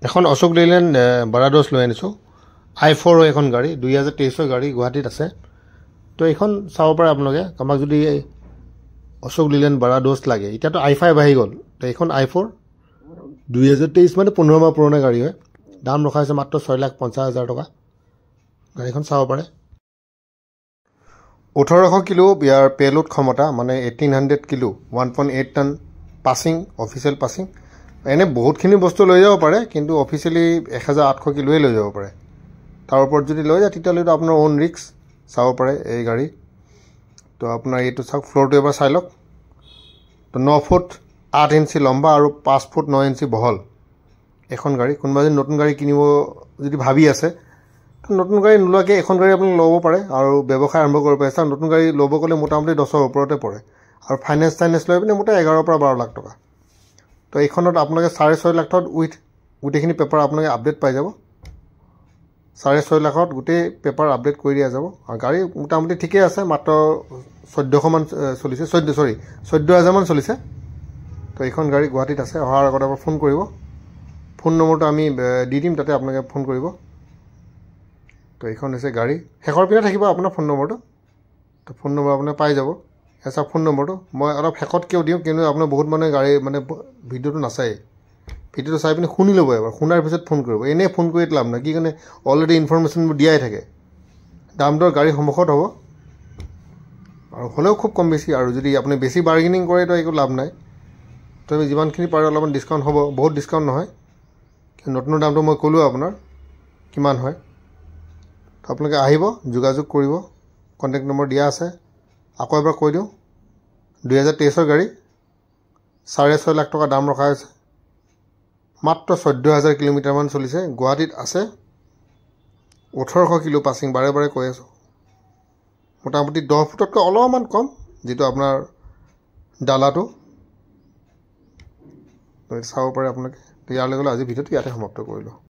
এখন অশোক লেলেণ্ড বাৰাডছ লৈ আনিছোঁ i4 এখন গাড়ী 2023 গাড়ী গুৱাহাটীত আছে তো এইখন চাব পাৰে আপোনালোকে আমাক যদি অশোক লেলেণ্ড বাৰাডছ লাগে এতিয়াতো i5 আহি গ'ল তো এইখন i4 2023 মানে 15 মাহ পুৰণা গাড়ী হয় দাম ৰখা হৈছে মাত্ৰ 6,50,000 টকা গাড়ীখন চাব পাৰে 1800 কিলো ইয়াৰ পেলোড ক্ষমতা মানে 1800 কিলো 1.8 টন পাছিং অফিচিয়েল পাছিং এনে বহুতখিনি বস্তু লৈ যাব পাৰে কিন্তু অফিচিয়েলি 1800 কিলোৱে লৈ যাব পাৰে তাৰ ওপৰত যদি লৈ যায় তেতিয়াহ'লে আপোনাৰ ওন ৰিক্স চাব পাৰে এই গাড়ী তো আপোনাৰ এইটো চাওক ফ্ল'ৰটো এবাৰ চাই লওক তো 9 ফুট 8 ইঞ্চি লম্বা আৰু 5 ফুট 9 ইঞ্চি বহল এখন গাড়ী কোনোবা যদি নতুন গাড়ী কিনিব যদি ভাবি আছে তো নতুন গাড়ী নোলোৱাকৈ এখন গাড়ী আপুনি ল'ব পাৰে আৰু ব্যৱসায় আৰম্ভ কৰিব পাৰে কাৰণ নতুন গাড়ী ল'ব গ'লে মোটামুটি 10ৰ ওপৰতে পৰে আৰু ফাইনেন্স লৈ পিনে মোটামুটি 11 পৰা 12 লাখ টকা তো এইখনত আপোনালোকে 6.5 লাখ টকাত উইথ গোটেইখিনি পেপাৰ আপোনালোকে আপডেট পাই যাব 6.5 লাখত গোটেই পেপাৰ আপডেট কৰি দিয়া যাব আৰু গাড়ী মোটামুটি ঠিকেই আছে মাত্ৰ 1400 মান চলিছে 14,000 মান চলিছে তো এইখন গাড়ী গুৱাহাটীত আছে অহাৰ আগত এবাৰ ফোন কৰিব ফোন নম্বৰটো আমি দি দিম তাতে আপোনালোকে ফোন কৰিব তো এইখন হৈছে গাড়ী শেষৰ পিনে থাকিব আপোনাৰ ফোন নম্বৰটো তো ফোন নম্বৰ আপুনি পাই যাব এছা ফোন নম্বৰটো মই অলপ শেষত কিয় দিওঁ কিন্তু আপোনাৰ বহুত মানুহে গাড়ী মানে ভিডিঅ'টো নাচায় ভিডিঅ'টো চাই পিনে শুনি ল'ব এবাৰ শুনাৰ পিছত ফোন কৰিব এনেই ফোন কৰি লাভ নাই কি কাৰণে অলৰেডি ইনফৰমেশ্যনবোৰ দিয়াই থাকে দাম দৰ গাড়ী সন্মুখত হ'ব আৰু হ'লেও খুব কম বেছি আৰু যদি আপুনি বেছি বাৰ্গেনিং কৰে তো একো লাভ নাই তো আমি যিমানখিনি পাৰে অলপমান ডিছকাউণ্ট হ'ব বহুত ডিছকাউণ্ট নহয় কিন্তু নতুনৰ দামটো মই ক'লোঁ আপোনাৰ কিমান হয় তো আপোনালোকে আহিব যোগাযোগ কৰিব কণ্টেক্ট নম্বৰ দিয়া আছে আকৌ এবাৰ কৈ দিওঁ 2023 গাড়ী 6.5 লাখ টকা দাম ৰখা হৈছে মাত্ৰ 14,000 কিলোমিটাৰমান চলিছে গুৱাহাটীত আছে 1800 কিলো পাছিং বাৰে বাৰে কৈ আছোঁ মোটামুটি 10 ফুটতকৈ অলপমান কম যিটো আপোনাৰ ডালাটো চাব পাৰে আপোনালোকে ইয়াৰ লগে লগে আজি ভিডিঅ'টো ইয়াতে সমাপ্ত কৰিলোঁ